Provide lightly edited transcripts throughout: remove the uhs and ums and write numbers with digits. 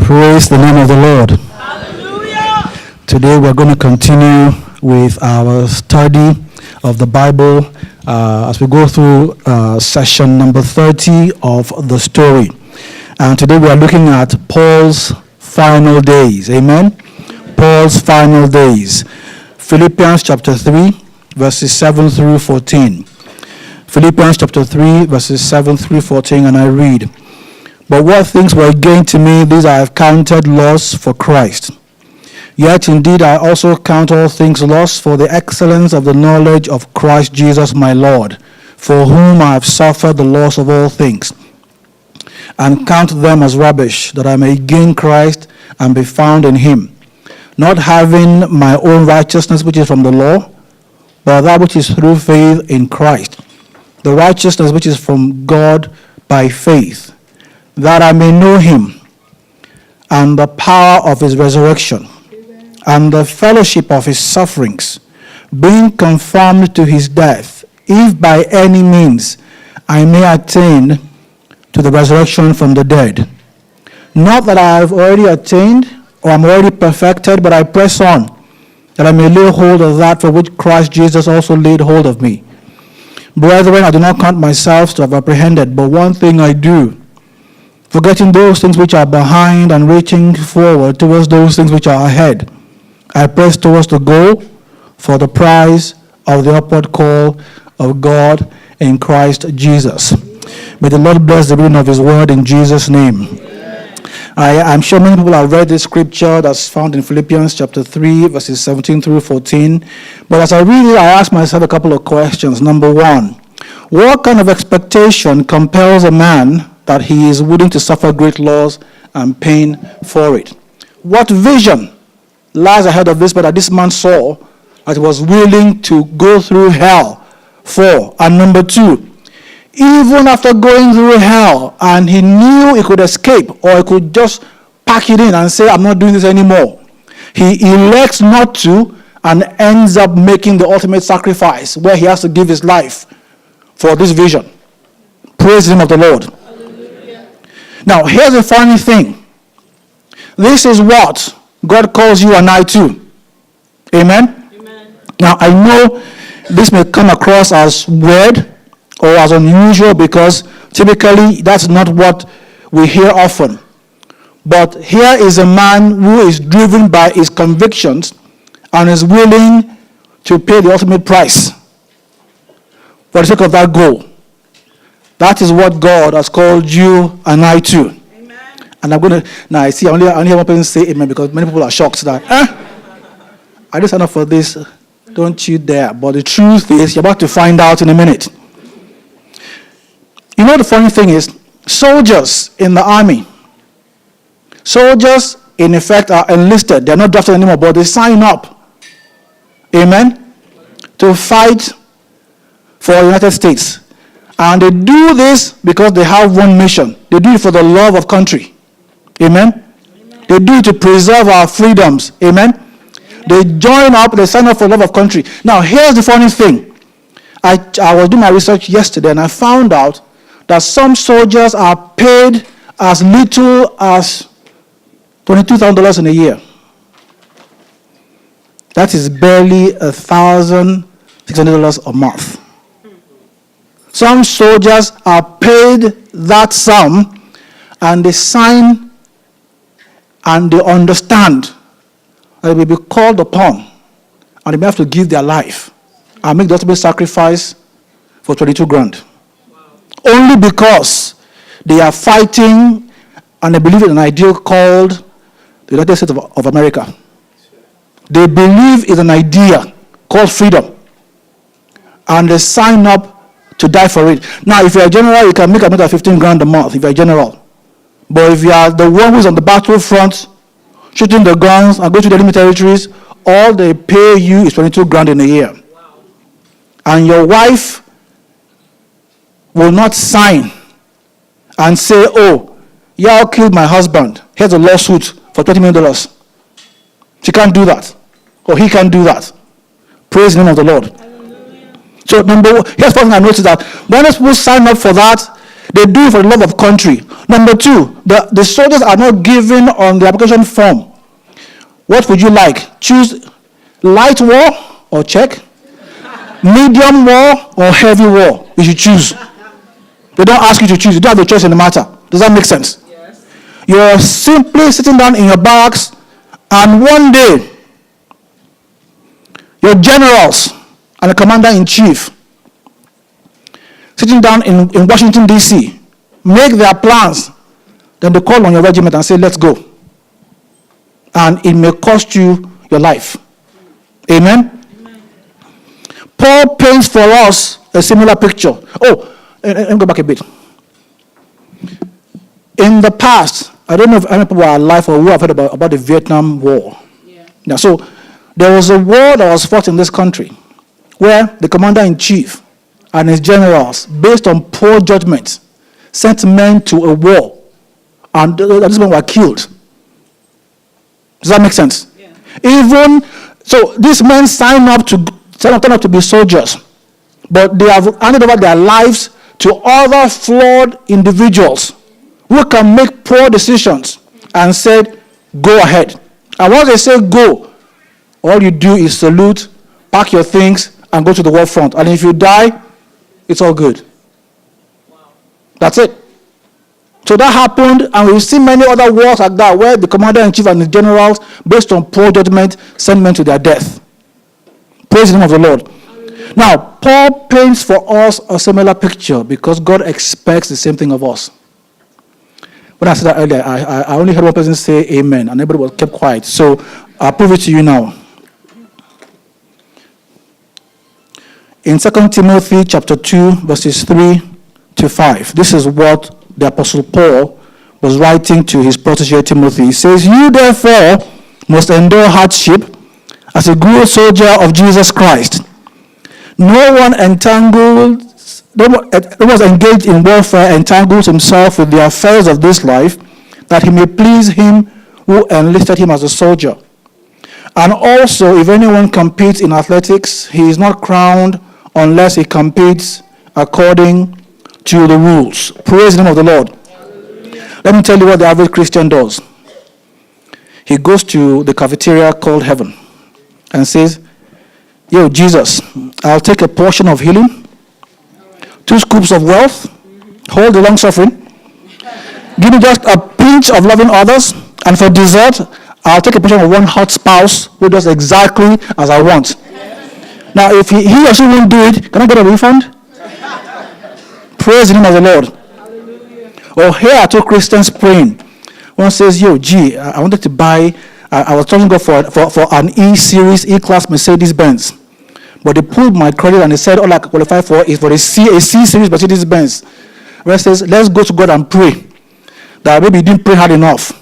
Praise the name of the Lord. Hallelujah. Today we're going to continue with our study of the Bible as we go through session number 30 of the story. And today we are looking at Paul's final days. Amen? Paul's final days. Philippians chapter 3, verses 7 through 14. Philippians chapter 3, verses 7 through 14, and I read, "But what things were gain to me, these I have counted loss for Christ. Yet indeed I also count all things loss for the excellence of the knowledge of Christ Jesus my Lord, for whom I have suffered the loss of all things, and count them as rubbish, that I may gain Christ and be found in him, not having my own righteousness which is from the law, but that which is through faith in Christ, the righteousness which is from God by faith, that I may know him and the power of his resurrection, and the fellowship of his sufferings, being conformed to his death, if by any means I may attain to the resurrection from the dead. Not that I have already attained or am already perfected, but I press on, that I may lay hold of that for which Christ Jesus also laid hold of me. Brethren, I do not count myself to have apprehended, but one thing I do, forgetting those things which are behind and reaching forward towards those things which are ahead, I press towards the goal for the prize of the upward call of God in Christ Jesus." May the Lord bless the reading of his word in Jesus' name. I'm sure many people have read this scripture that's found in Philippians chapter 3, verses 17 through 14. But as I read it, I ask myself a couple of questions. Number one, what kind of expectation compels a man that he is willing to suffer great loss and pain for it? What vision lies ahead of this, but that this man saw that he was willing to go through hell for? And number two, even after going through hell and he knew he could escape, or he could just pack it in and say, "I'm not doing this anymore," he elects not to and ends up making the ultimate sacrifice where he has to give his life for this vision. Praise the name of the Lord. Hallelujah. Now, here's the funny thing. This is what God calls you and I to. Amen? Amen. Now, I know this may come across as weird or as unusual because typically that's not what we hear often. But here is a man who is driven by his convictions and is willing to pay the ultimate price for the sake of that goal. That is what God has called you and I to. Amen. And I'm going to, now I see, I only hear one person say amen because many people are shocked that, I just signed up for this, don't you dare. But the truth is, you're about to find out in a minute. You know the funny thing is, soldiers in the army, soldiers in effect are enlisted. They're not drafted anymore, but they sign up, amen, to fight for the United States. And they do this because they have one mission. They do it for the love of country. Amen? Amen. They do it to preserve our freedoms. Amen? Amen? They join up, they sign up for the love of country. Now, here's the funny thing. I was doing my research yesterday and I found out that some soldiers are paid as little as $22,000 in a year. That is barely $1,600 a month. Some soldiers are paid that sum and they sign and they understand that they will be called upon and they may have to give their life and make the ultimate sacrifice for 22 grand. Only because they are fighting and they believe in an ideal called the United States of America. They believe in an idea called freedom. And they sign up to die for it. Now, if you're a general, you can make another 15 grand a month if you're a general. But if you are the one who's on the battlefront, shooting the guns and going to the enemy territories, all they pay you is 22 grand in a year. Wow. And your wife will not sign and say, "Oh, y'all killed my husband. Here's a lawsuit for $20 million. She can't do that. Or he can't do that. Praise the name of the Lord. Hallelujah. So here's something I noticed that when people sign up for that, They do it for the love of country. Number two, the soldiers are not given on the application form. What would you like? Choose light war or check, medium war or heavy war. You should choose. They don't ask you to choose. You don't have a choice in the matter. Does that make sense? Yes. You're simply sitting down in your barracks, and one day, your generals and the commander-in-chief sitting down in Washington, D.C., make their plans. Then they call on your regiment and say, let's go. And it may cost you your life. Amen? Amen. Paul paints for us a similar picture. Oh, let me go back a bit. In the past, I don't know if any people are alive or who have heard about the Vietnam War. Yeah. Now, so there was a war that was fought in this country where the commander-in-chief and his generals, based on poor judgment, sent men to a war, and these men were killed. Does that make sense? Yeah. Even so, these men sign up to be soldiers, but they have handed over their lives to other flawed individuals who can make poor decisions and said, go ahead. And once they say go, all you do is salute, pack your things, and go to the war front. And if you die, it's all good. Wow. That's it. So that happened, and we've seen many other wars like that, where the commander-in-chief and the generals, based on poor judgment, send men to their death. Praise the name of the Lord. Now, Paul paints for us a similar picture because God expects the same thing of us. When I said that earlier, I only heard one person say amen, and everybody was kept quiet. So I'll prove it to you now. In 2 Timothy chapter 2, verses 3 to 5, this is what the Apostle Paul was writing to his protege Timothy. He says, you therefore must endure hardship as a good soldier of Jesus Christ. No one was engaged in warfare entangles himself with the affairs of this life, that he may please him who enlisted him as a soldier. And also, if anyone competes in athletics, he is not crowned unless he competes according to the rules. Praise the name of the Lord. Hallelujah. Let me tell you what the average Christian does. He goes to the cafeteria called heaven and says, yo, Jesus, I'll take a portion of healing, 2 scoops of wealth, hold the long suffering, give me just a pinch of loving others, and for dessert, I'll take a portion of one hot spouse who does exactly as I want. Now, if he or she won't do it, can I get a refund? Praise the name of the Lord. Hallelujah. Well, here are 2 Christians praying. One says, yo, I wanted to buy, I was trusting God for an E-Series, E-Class Mercedes-Benz. But they pulled my credit and they said, all I can qualify for is for a C-Series Mercedes-Benz. Where it says, let's go to God and pray. That maybe you didn't pray hard enough.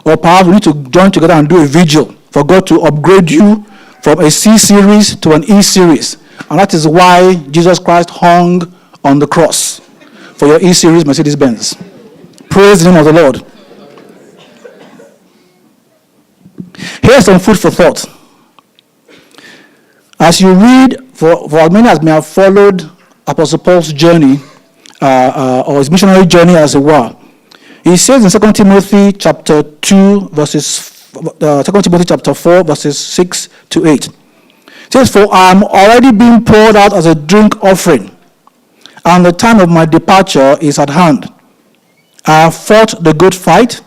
Or perhaps we need to join together and do a vigil for God to upgrade you from a C-Series to an E-Series. And that is why Jesus Christ hung on the cross for your E-Series Mercedes-Benz. Praise the name of the Lord. Here's some food for thought. As you read, for as many as may have followed Apostle Paul's journey, or his missionary journey as it were, he says in 2 Timothy chapter 2, verses 2 Timothy chapter 4, verses 6 to 8. It says, for I am already being poured out as a drink offering, and the time of my departure is at hand. I have fought the good fight,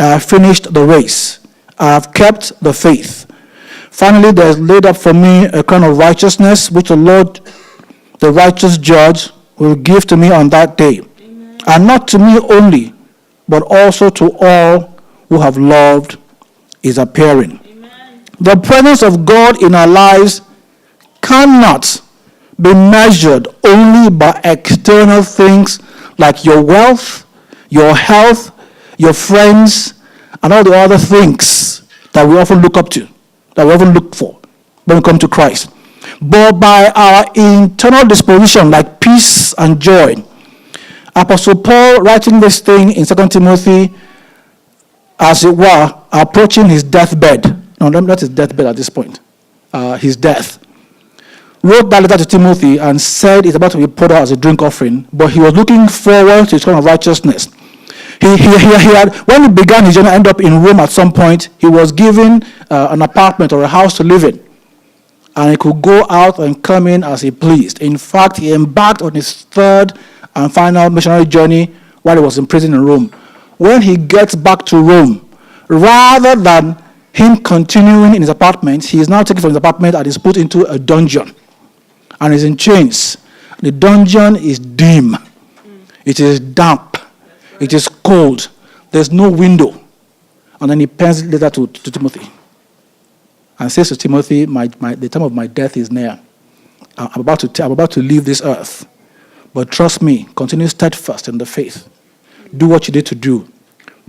I have finished the race, I have kept the faith. Finally, there is laid up for me a crown of righteousness, which the Lord, the righteous judge, will give to me on that day. Amen. And not to me only, but also to all who have loved his appearing. Amen. The presence of God in our lives cannot be measured only by external things like your wealth, your health, your friends, and all the other things that we often look up to, that we often look for when we come to Christ. But by our internal disposition, like peace and joy. Apostle Paul, writing this thing in 2 Timothy, as it were, approaching his deathbed. No, not his deathbed at this point. His death. wrote that letter to Timothy and said it's about to be poured out as a drink offering, but he was looking forward to his crown of righteousness. He had, when he began his journey, ended up in Rome at some point. He was given an apartment or a house to live in, and he could go out and come in as he pleased. In fact, he embarked on his third and final missionary journey while he was in prison in Rome. When he gets back to Rome, rather than him continuing in his apartment, he is now taken from his apartment and is put into a dungeon, and is in chains. The dungeon is dim. It is damp. It is cold. There's no window. And then he pens the letter to Timothy and says to Timothy, the time of my death is near. I'm about to leave this earth. But trust me, continue steadfast in the faith. Do what you need to do.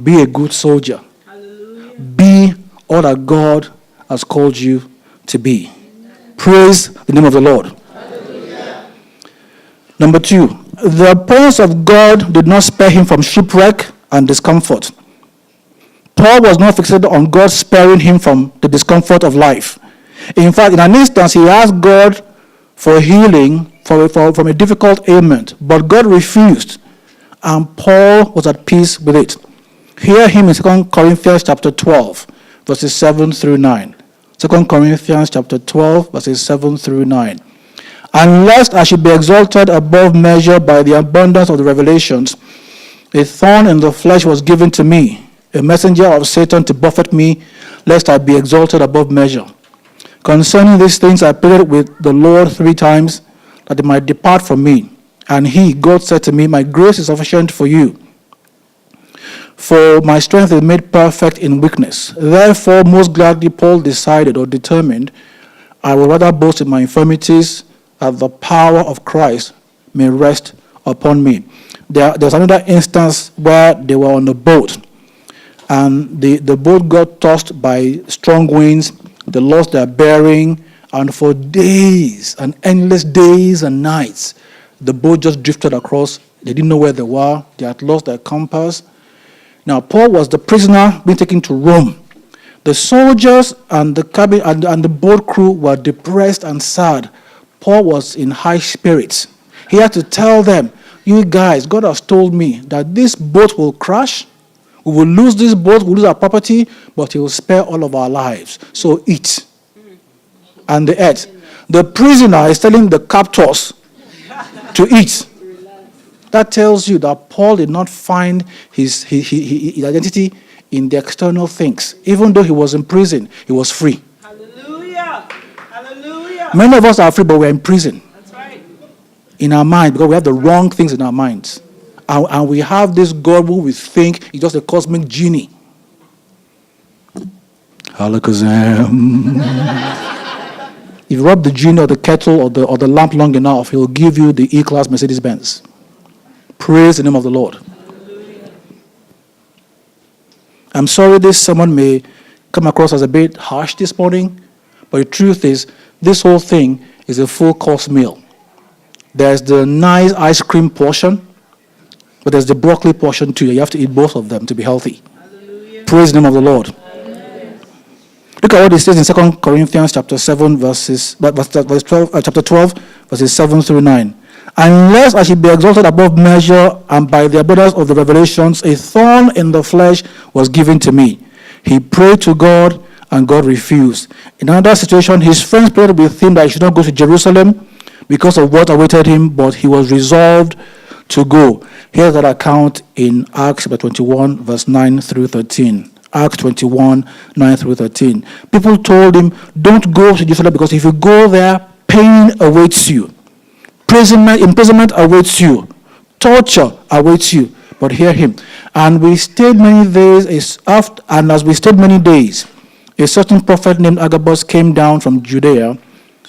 Be a good soldier. Hallelujah. Be all that God has called you to be. Praise the name of the Lord. Hallelujah. Number 2, the presence of God did not spare him from shipwreck and discomfort. Paul was not fixated on God sparing him from the discomfort of life. In fact, in an instance, he asked God for healing from a difficult ailment, but God refused, and Paul was at peace with it. Hear him in 2 Corinthians chapter 12, verses 7 through 9. 2 Corinthians chapter 12, verses 7 through 9. And lest I should be exalted above measure by the abundance of the revelations, a thorn in the flesh was given to me, a messenger of Satan to buffet me, lest I be exalted above measure. Concerning these things I prayed with the Lord 3 times, that it might depart from me. And he, God, said to me, my grace is sufficient for you, for my strength is made perfect in weakness. Therefore, most gladly Paul determined, I will rather boast in my infirmities, that the power of Christ may rest upon me. There's another instance where they were on a boat, and the boat got tossed by strong winds. They lost their bearing, and for days, and endless days and nights, the boat just drifted across. They didn't know where they were. They had lost their compass. Now, Paul was the prisoner being taken to Rome. The soldiers and the cabin and the boat crew were depressed and sad. Paul was in high spirits. He had to tell them, you guys, God has told me that this boat will crash. We will lose this boat, we'll lose our property, but he will spare all of our lives. So eat. And they ate. The prisoner is telling the captors to eat. That tells you that Paul did not find his identity in the external things. Even though he was in prison, he was free. Hallelujah. Hallelujah. Many of us are free, but we're in prison. That's right. In our mind, because we have the wrong things in our minds. And we have this God who we think is just a cosmic genie. Alakazam. If you rub the genie or the kettle or the lamp long enough, he'll give you the E-Class Mercedes-Benz. Praise the name of the Lord. Hallelujah. I'm sorry this sermon may come across as a bit harsh this morning, but the truth is, this whole thing is a full course meal. There's the nice ice cream portion, but there's the broccoli portion too. You have to eat both of them to be healthy. Hallelujah. Praise the name of the Lord. Amen. Look at what it says in 2 Corinthians chapter 12, chapter 12, verses 7 through 9. Unless I should be exalted above measure, and by the abundance of the revelations, a thorn in the flesh was given to me. He prayed to God, and God refused. In another situation, his friends prayed with him that he should not go to Jerusalem because of what awaited him, but he was resolved to go. Here's that account in Acts chapter 21, verse 9 through 13. Acts 21, 9 through 13. People told him, don't go to Jerusalem, because if you go there, pain awaits you. Imprisonment awaits you. Torture awaits you. But hear him. And we stayed many days, as we stayed many days, a certain prophet named Agabus came down from Judea.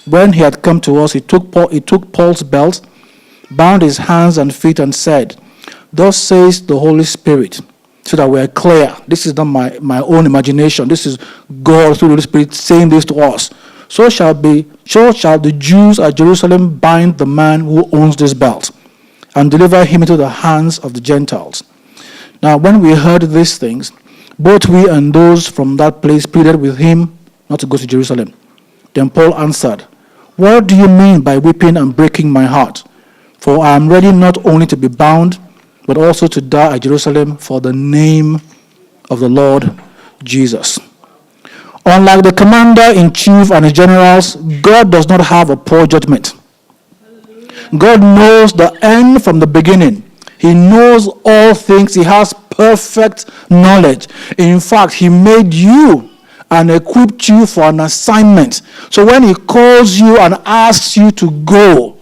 When he had come to us, he took Paul's belt, bound his hands and feet, and said, thus says the Holy Spirit, so that we are clear. This is not my own imagination. This is God through the Holy Spirit saying this to us. So shall the Jews at Jerusalem bind the man who owns this belt, and deliver him into the hands of the Gentiles. Now, when we heard these things, both we and those from that place pleaded with him not to go to Jerusalem. Then Paul answered, What do you mean by weeping and breaking my heart? For I am ready not only to be bound, but also to die at Jerusalem for the name of the Lord Jesus. Unlike the commander-in-chief and the generals, God does not have a poor judgment. God knows the end from the beginning. He knows all things. He has perfect knowledge. In fact, he made you and equipped you for an assignment. So when he calls you and asks you to go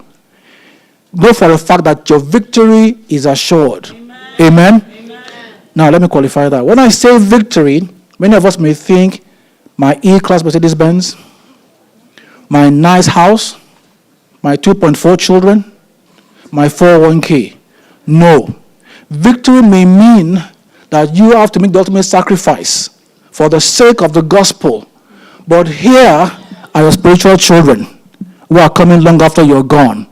for the fact that your victory is assured. Amen. Amen? Amen. Now, let me qualify that. When I say victory, many of us may think my E-Class Mercedes-Benz, my nice house, my 2.4 children, my 401k. No. Victory may mean that you have to make the ultimate sacrifice for the sake of the gospel. But here are your spiritual children who are coming long after you're gone.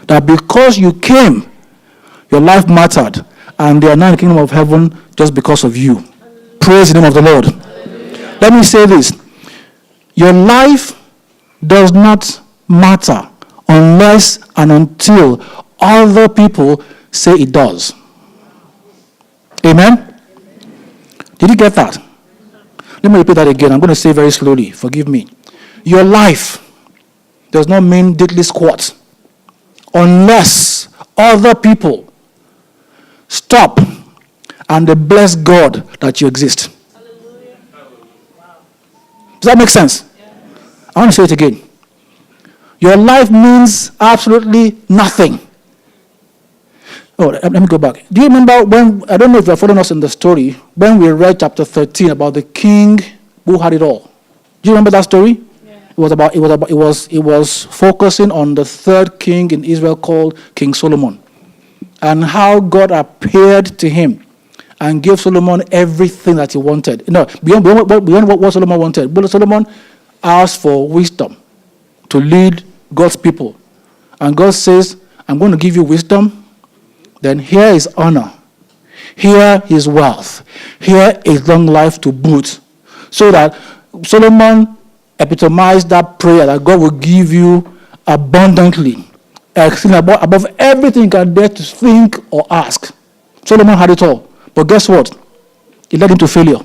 That because you came, your life mattered, and they are now in the kingdom of heaven just because of you. Praise the name of the Lord. Let me say this. Your life does not matter unless and until other people say it does. Amen? Did you get that? Let me repeat that again. I'm going to say very slowly. Forgive me. Your life does not mean diddly squat unless other people stop and they bless God that you exist. Hallelujah. Does that make sense? Yes. I want to say it again. Your life means absolutely nothing. Oh, let me go back. Do you remember when, I don't know if you're following us in the story, when we read chapter 13 about the king who had it all? Do you remember that story? Yeah. It was focusing on the third king in Israel called King Solomon, and how God appeared to him and gave Solomon everything that he wanted. No, beyond what Solomon wanted. But Solomon asked for wisdom to lead God's people. And God says, I'm going to give you wisdom. Then here is honor. Here is wealth. Here is long life to boot. So that Solomon epitomized that prayer that God will give you abundantly, above everything you can dare to think or ask. Solomon had it all. But guess what? It led him to failure.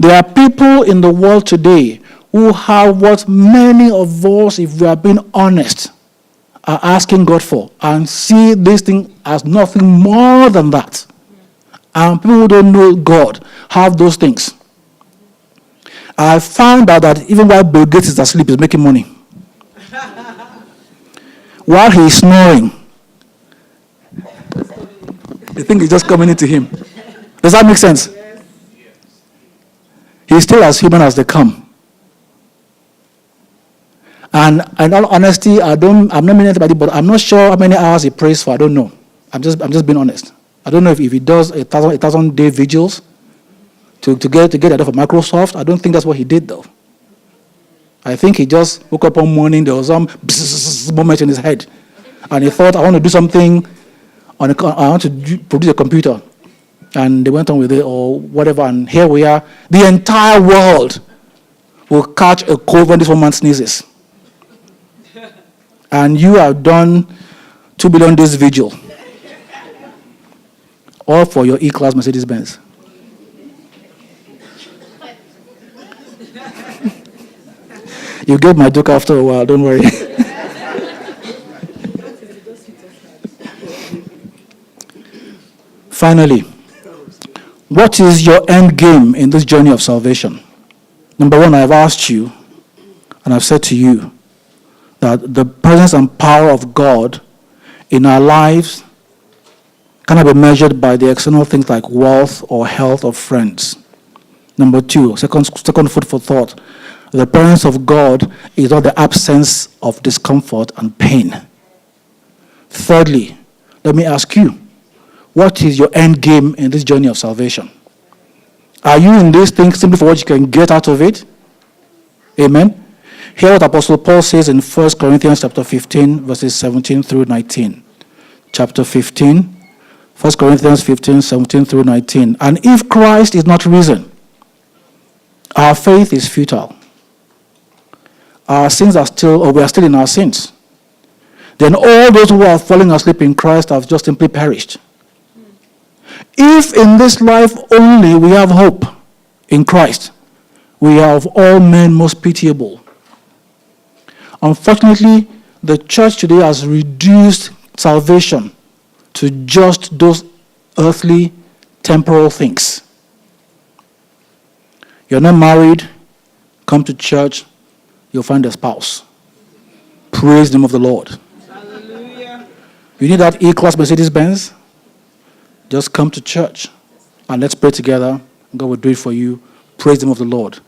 There are people in the world today who have what many of us, if we are being honest, are asking God for, and see this thing as nothing more than that. And people who don't know God have those things. I found out that even while Bill Gates is asleep, he's making money. While he's snoring, the thing is just coming into him. Does that make sense? He's still as human as they come. And in all honesty, I'm not meaning anybody, but I'm not sure how many hours he prays for. I don't know. I'm just being honest. I don't know if he does 1,000-day vigils to get that off of Microsoft. I don't think that's what he did, though. I think he just woke up one morning, there was some moment in his head, and he thought, I want to do something, I want to produce a computer. And they went on with it or whatever, and here we are. The entire world will catch a cold when this one man sneezes. And you have done 2 billion days vigil. All for your E-Class Mercedes-Benz. You get my joke after a while, don't worry. Finally, what is your end game in this journey of salvation? Number one, I've asked you, and I've said to you, that the presence and power of God in our lives cannot be measured by the external things like wealth or health or friends. Number two, second food for thought, the presence of God is not the absence of discomfort and pain. Thirdly, let me ask you, what is your end game in this journey of salvation? Are you in this thing simply for what you can get out of it? Amen. Hear what Apostle Paul says in 1 Corinthians chapter 15, verses 17 through 19. Chapter 15, 1 Corinthians 15, 17 through 19. And if Christ is not risen, our faith is futile. our sins are still, or we are still in our sins, then all those who are falling asleep in Christ have just simply perished. If in this life only we have hope in Christ, we are of all men most pitiable. Unfortunately, the church today has reduced salvation to just those earthly, temporal things. You're not married, come to church, you'll find a spouse. Praise the name of the Lord. Hallelujah. You need that E-Class Mercedes-Benz? Just come to church and let's pray together. God will do it for you. Praise the name of the Lord.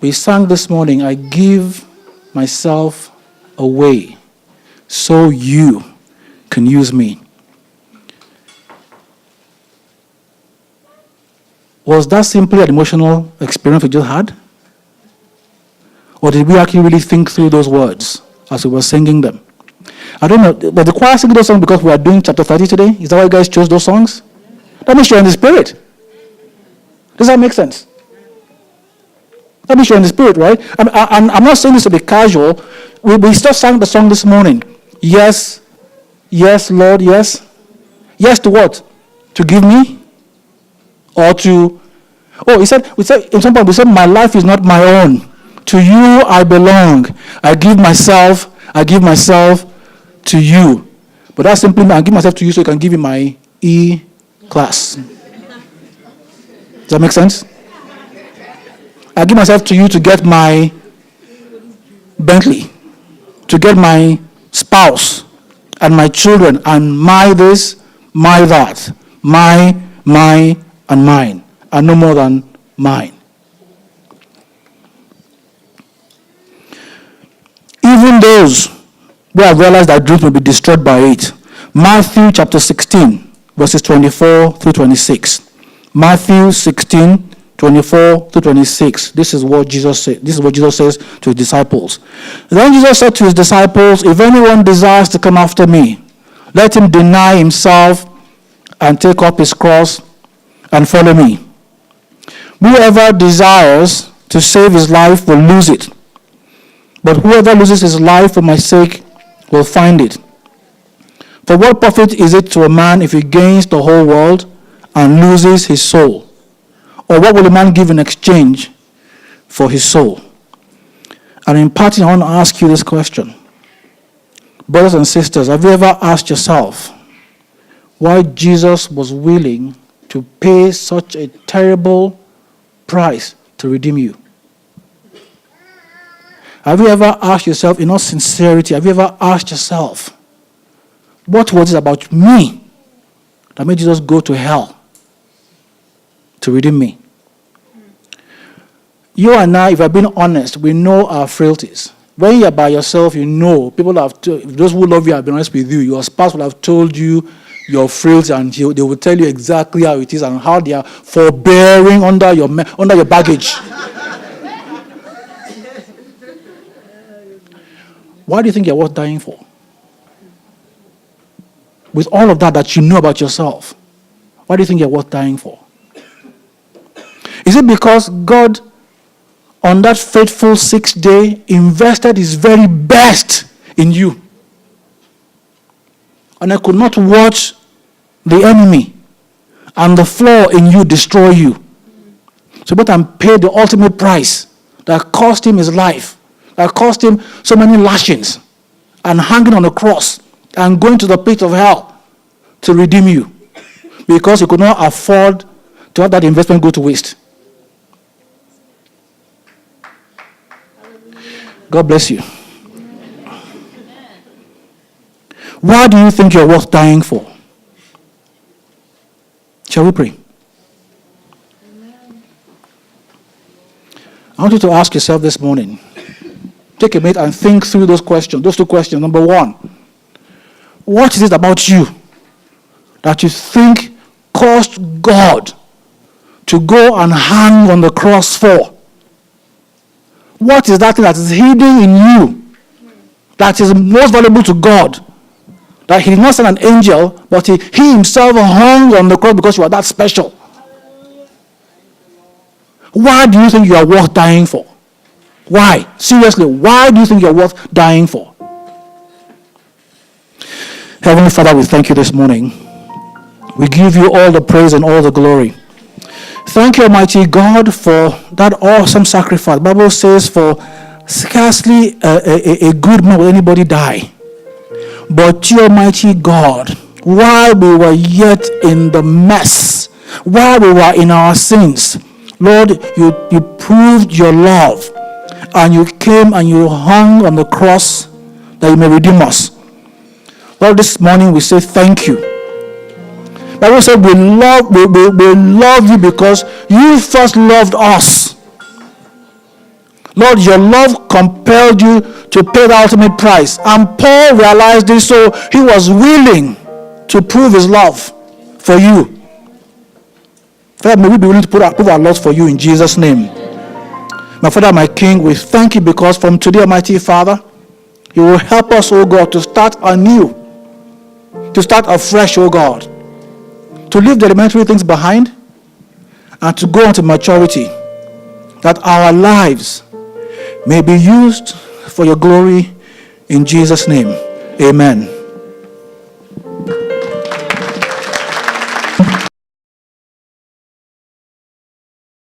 We sang this morning, I give myself away so you can use me. Was that simply an emotional experience we just had? Or did we actually really think through those words as we were singing them? I don't know, but the choir singing those songs because we are doing chapter 30 today? Is that why you guys chose those songs? That means you're in the spirit. Does that make sense? That means you're in the spirit, right? I'm not saying this to be casual. We just sang the song this morning. Yes, yes, Lord, yes. Yes to what? To give me? Or to, we said, in some point, we said, my life is not my own. To you I belong. I give myself to you. But that simply means I give myself to you so you can give me my E-Class. Does that make sense? I give myself to you to get my Bentley, to get my spouse, and my children, and my this, my that, my, and mine, and no more than mine. Even those who have realized that dreams will be destroyed by it. Matthew chapter 16, verses 24 through 26. Matthew 16, 24 through 26. This is what Jesus said. This is what Jesus says to his disciples. Then Jesus said to his disciples, if anyone desires to come after me, let him deny himself and take up his cross and follow me. Whoever desires to save his life will lose it. But whoever loses his life for my sake will find it. For what profit is it to a man if he gains the whole world and loses his soul? Or what will a man give in exchange for his soul? And in parting, I want to ask you this question. Brothers and sisters, have you ever asked yourself why Jesus was willing to pay such a terrible price to redeem you? Have you ever asked yourself, in all sincerity, have you ever asked yourself, what was it about me that made Jesus go to hell to redeem me? You and I, if we're being honest, we know our frailties. When you're by yourself, you know, those who love you have been honest with you. Your spouse will have told you your frailty, and they will tell you exactly how it is and how they are forbearing under your baggage. Why do you think you're worth dying for? With all of that you know about yourself, why do you think you're worth dying for? Is it because God, on that faithful 6th day, invested his very best in you? And I could not watch the enemy and the flaw in you destroy you. So but I'm paid the ultimate price that cost him his life, that cost him so many lashings and hanging on the cross and going to the pit of hell to redeem you, because he could not afford to have that investment go to waste. God bless you. Why do you think you're worth dying for? Shall we pray? I want you to ask yourself this morning. Take a minute and think through those questions, those two questions. Number one, what is it about you that you think caused God to go and hang on the cross for? What is that thing that is hidden in you that is most valuable to God? That he did not send an angel, but he himself hung on the cross because you are that special. Why do you think you are worth dying for? Why? Seriously, why do you think you're worth dying for? Heavenly Father, we thank you this morning. We give you all the praise and all the glory. Thank you, Almighty God, for that awesome sacrifice. The Bible says, for scarcely a good man will anybody die. But you, Almighty God, while we were yet in the mess, while we were in our sins, Lord, you proved your love, and you came and you hung on the cross that you may redeem us. Lord, this morning we say thank you. The Bible said we love you because you first loved us. Lord, your love compelled you to pay the ultimate price. And Paul realized this, so he was willing to prove his love for you. Father, may we be willing to prove our love for you in Jesus' name. My Father, my King, we thank you because from today, Almighty Father, you will help us, oh God, to start anew, to start afresh, oh God, to leave the elementary things behind and to go on to maturity, that our lives may be used for your glory in Jesus' name. Amen.